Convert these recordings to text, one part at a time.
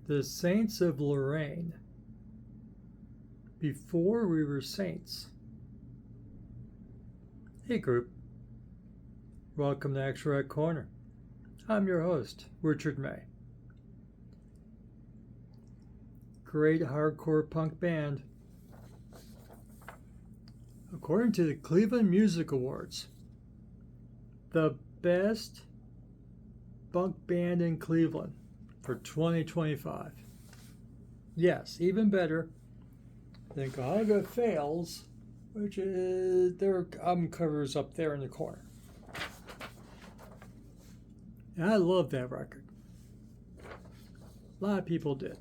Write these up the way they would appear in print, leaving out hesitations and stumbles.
The Saints of Lorain. Before we were saints. Hey group, welcome to Extract Corner. I'm your host, Richard May. Great hardcore punk band. According to the Cleveland Music Awards, the best punk band in Cleveland for 2025. Yes, even better than Gaga Fails, which is their album cover is up there in the corner. And I love that record. A lot of people did.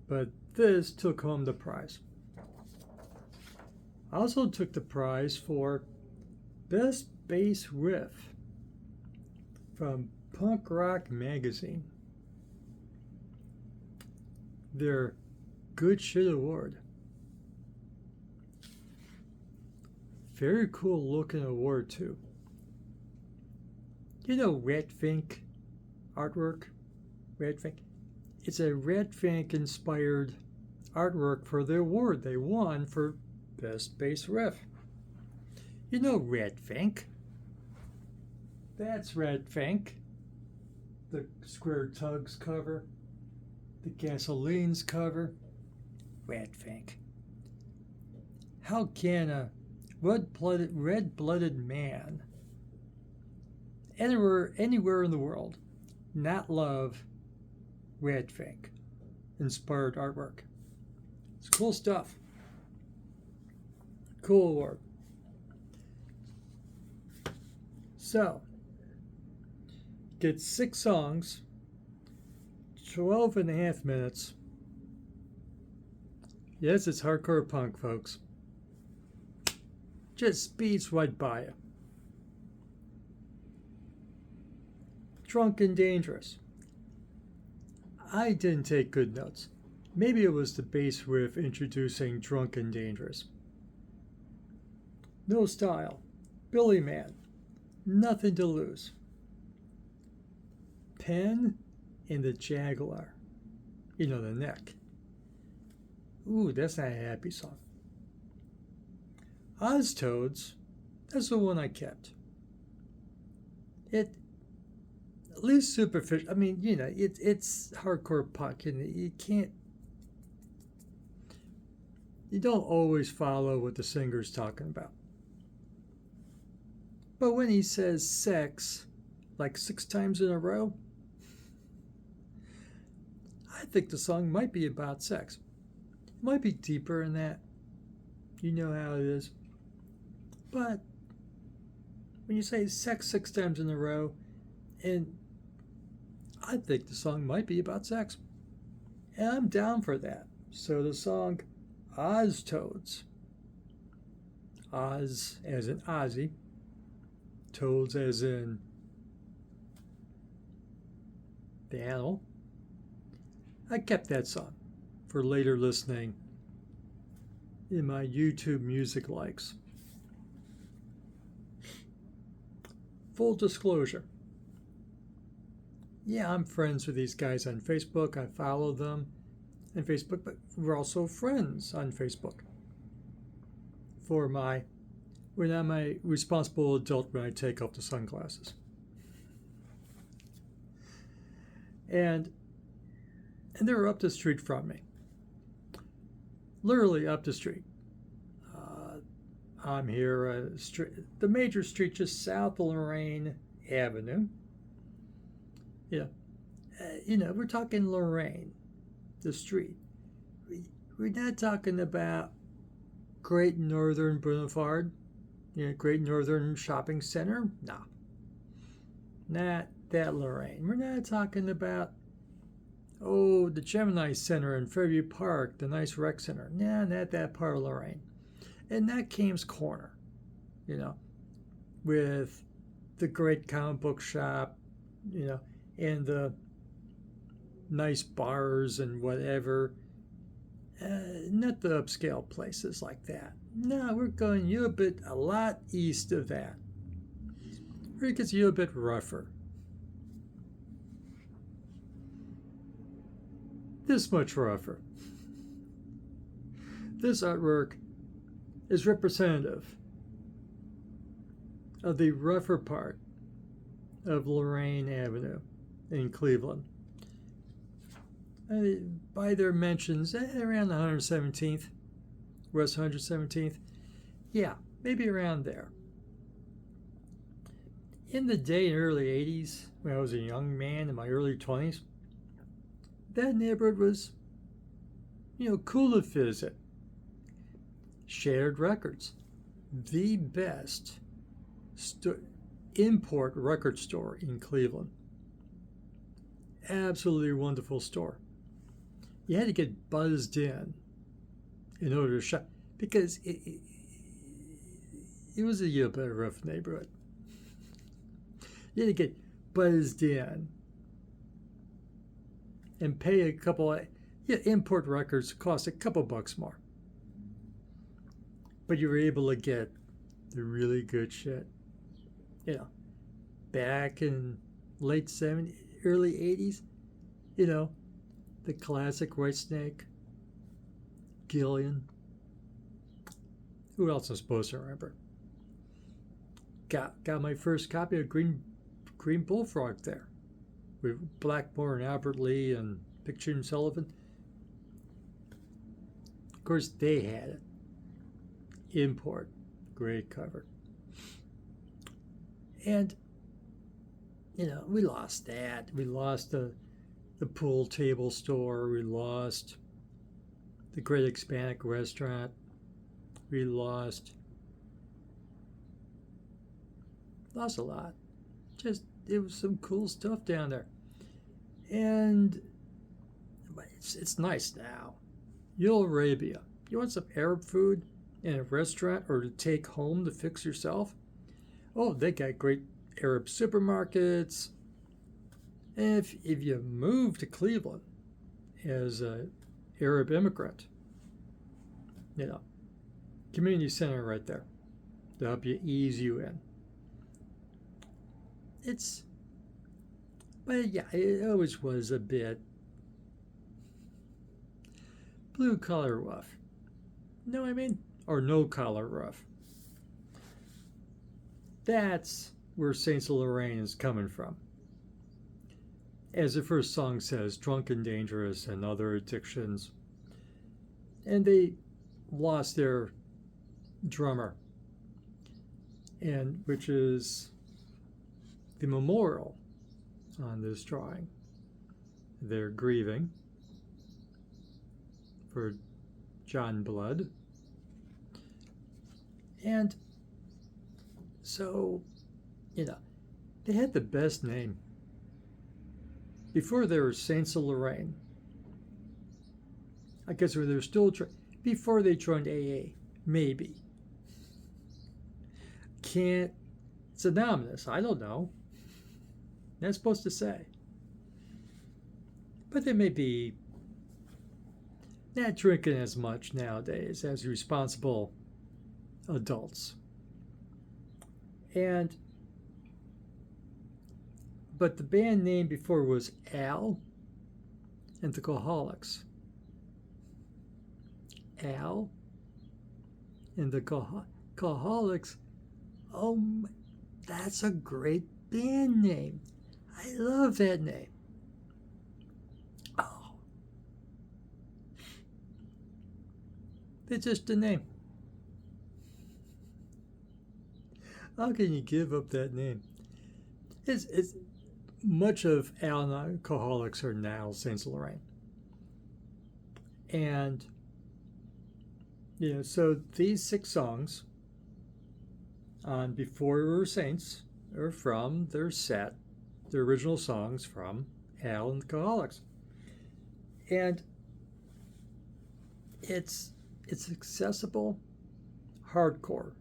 But this took home the prize. I also took the prize for Best Bass Riff from Punk Rock Magazine. Their Good Shit Award. Very cool looking award too. You know Red Fink artwork? Red Fink? It's a Red Fink inspired artwork for the award they won for Best Bass Riff. You know Red Fink? That's Red Fink. The Square Tugs cover. The Gasolines cover. Red Fink. How can a red-blooded man anywhere in the world not love Red Fink inspired artwork? It's cool stuff. Cool award. So, get 6 songs, 12 and a half minutes. Yes, it's hardcore punk, folks. Just speeds right by you. Drunk and Dangerous. I didn't take good notes. Maybe it was the bass riff introducing Drunk and Dangerous. No Style. Billy Man. Nothing to Lose. Pen and the Jaguar. You know, the neck. Ooh, that's not a happy song. Oztoads, that's the one I kept. It, at least superficial, I mean, you know, it's hardcore punk, and you don't always follow what the singer's talking about. But when he says sex, like 6 times in a row, I think the song might be about sex. It might be deeper than that. You know how it is. But when you say sex 6 times in a row, and I think the song might be about sex. And I'm down for that. So the song Oztoads. Oz as in Ozzy. Toads as in the animal. I kept that song for later listening in my YouTube music likes. Full disclosure. Yeah, I'm friends with these guys on Facebook. I follow them on Facebook, but we're also friends on Facebook. When I'm a responsible adult when I take off the sunglasses. And they're up the street from me. Literally up the street. I'm here, the major street just south of Lorain Avenue. Yeah, we're talking Lorain, the street. We're not talking about Great Northern Boulevard, Great Northern Shopping Center. No, not that Lorain. We're not talking about, the Gemini Center in Fairview Park, the nice rec center. Nah, not that part of Lorain. And that Kames Corner, with the great comic book shop, and the nice bars and whatever. Not the upscale places like that. No, we're going a lot east of that. Where it gets a little bit rougher. this much rougher. This artwork is representative of the rougher part of Lorain Avenue in Cleveland. By their mentions, around the 117th, West 117th. Yeah, maybe around there. In the day in early 80s, when I was a young man in my early 20s, that neighborhood was, cool to visit. Shattered Records, the best import record store in Cleveland. Absolutely wonderful store. You had to get buzzed in order to shop, because it was a bit of a rough neighborhood. You had to get buzzed in and pay a couple import records cost a couple bucks more. But you were able to get the really good shit. Back in late 70s, early 80s, the classic Whitesnake, Gillian. Who else am I supposed to remember? Got my first copy of Green Bullfrog there, with Blackmore and Albert Lee and Picture and Sullivan. Of course, they had it. Import, great cover. And, we lost that. We lost the pool table store. We lost the Great Hispanic Restaurant. We lost a lot. It was some cool stuff down there. And it's nice now. Yul Arabia. You want some Arab food in a restaurant or to take home to fix yourself? Oh, they got great Arab supermarkets. And if you move to Cleveland as an Arab immigrant, community center right there to help you ease you in. It always was a bit blue collar rough. Know what I mean? Or no collar rough. That's where Saints of Lorain is coming from. As the first song says, drunk and dangerous and other addictions. And they lost their drummer, and which is the memorial on this drawing. They're grieving for John Blood. And so, they had the best name. Before they were Saints of Lorain. I guess they were still before they joined AA, maybe. It's anonymous. I don't know. Not supposed to say. But they may be not drinking as much nowadays as responsible adults. But the band name before was Al and the Alcoholics. Al and the Alcoholics. Oh, that's a great band name. I love that name. Oh. It's just a name. How can you give up that name? It's much of Al and the Alcoholics are now Saints of Lorain. And, so these 6 songs on Before We Were Saints are from their set, the original songs from Al and the Alcoholics. And it's accessible hardcore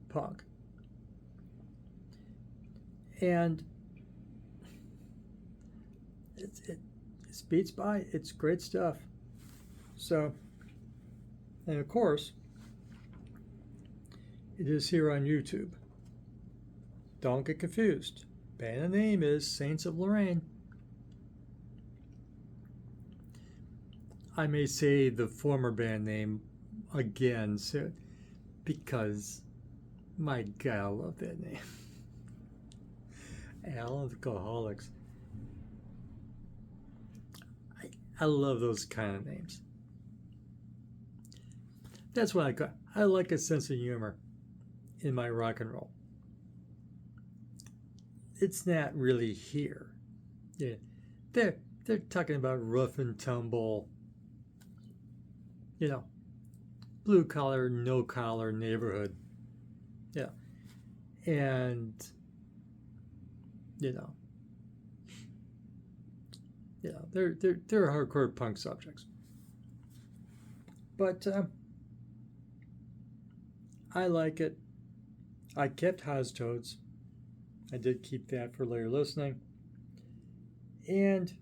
punk. And it beats by. It's great stuff. So, and of course, it is here on YouTube. Don't get confused. Band name is Saints of Lorain. I may say the former band name again soon because, my God, I love that name. Alcoholics. I love those kind of names. That's what I got. I like a sense of humor in my rock and roll. It's not really here. Yeah, they're talking about rough and tumble, you know, blue collar, no collar neighborhood. Yeah, and you know, they're hardcore punk subjects. But I like it. I kept Toads. I did keep that for later listening. And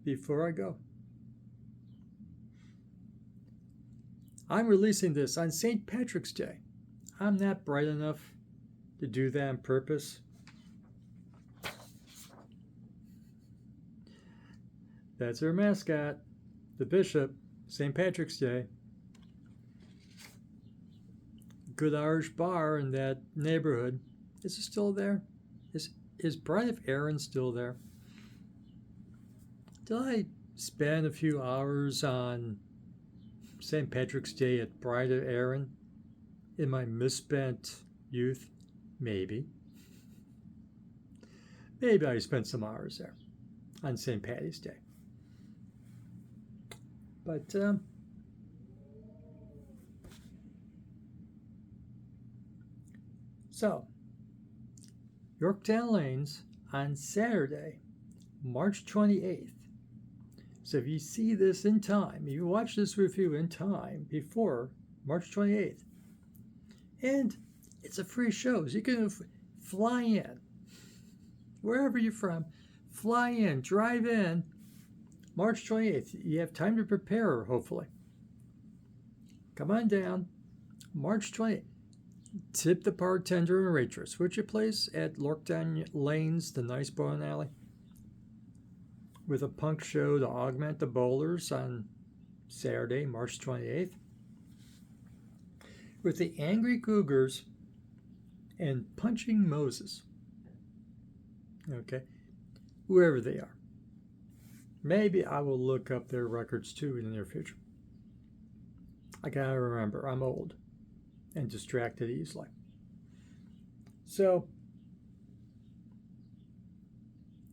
before I go, I'm releasing this on St. Patrick's Day. I'm not bright enough to do that on purpose. That's our mascot, the bishop, St. Patrick's Day. Good Irish bar in that neighborhood. Is it still there? Is Bride of Erin still there? Did I spend a few hours on St. Patrick's Day at Bride of Erin in my misspent youth? Maybe. Maybe I spent some hours there on St. Patty's Day. But so Yorktown Lanes on Saturday, March 28th. So if you see this in time, if you watch this review in time before March 28th, and it's a free show, so you can fly in, wherever you're from, fly in, drive in, March 28th. You have time to prepare, hopefully. Come on down, March 28th. Tip the bartender and waitress. What's your place at Yorktown Lanes, the nice bowling alley? With a punk show to augment the bowlers on Saturday, March 28th. With the Angry Cougars and Punching Moses. Okay, whoever they are. Maybe I will look up their records too in the near future. I gotta remember, I'm old and distracted easily. So,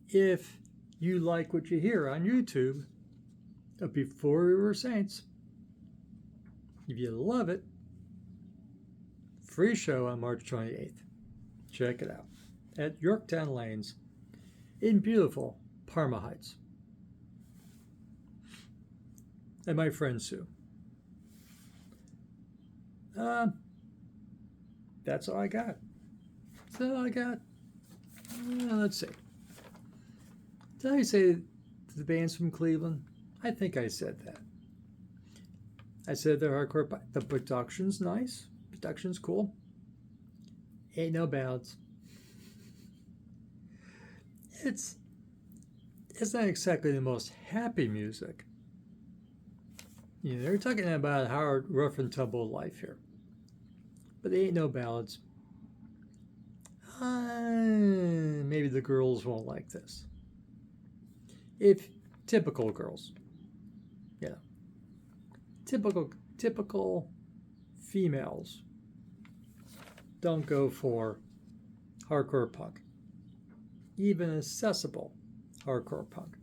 if you like what you hear on YouTube of Before We Were Saints, if you love it, free show on March 28th. Check it out at Yorktown Lanes in beautiful Parma Heights. And my friend Sue. That's all I got. That's all I got. Let's see. Did I say the band's from Cleveland? I think I said that. I said they're hardcore. The production's nice. Production's cool. Ain't no ballads. It's not exactly the most happy music. You know, they're talking about hard, rough and tumble life here. But there ain't no ballads. Maybe the girls won't like this. If typical girls, typical females don't go for hardcore punk, even accessible hardcore punk.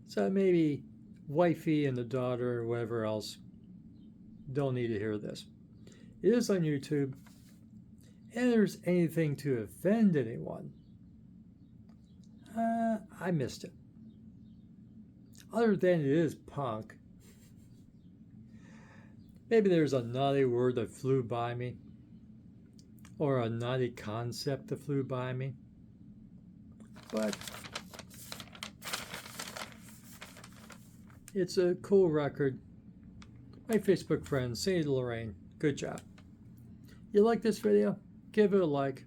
So maybe wifey and the daughter or whatever else don't need to hear this. It is on YouTube, and if there's anything to offend anyone, I missed it. Other than it is punk, maybe there's a naughty word that flew by me, or a naughty concept that flew by me, but it's a cool record. My Facebook friend, St. Lorain, good job. You like this video? Give it a like.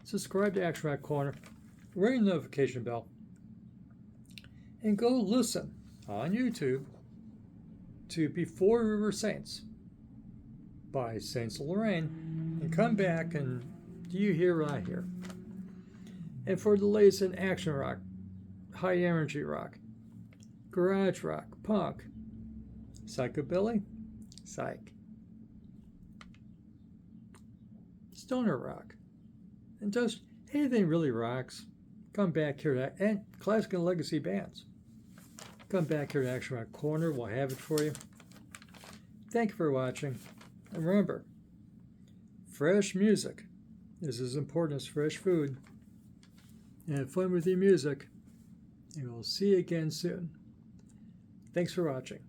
Subscribe to Action Rock Corner. Ring the notification bell. and go listen on YouTube to Before We Were Saints by Saints of Lorain, and come back and do you hear what I hear? And for the latest in action rock, high energy rock, garage rock, punk, psychobilly, psych, stoner rock, and just anything really rocks, come back here to, and classic and legacy bands. Come back here to Action Rock Corner. We'll have it for you. Thank you for watching. And remember, fresh music is as important as fresh food. And have fun with your music. And we'll see you again soon. Thanks for watching.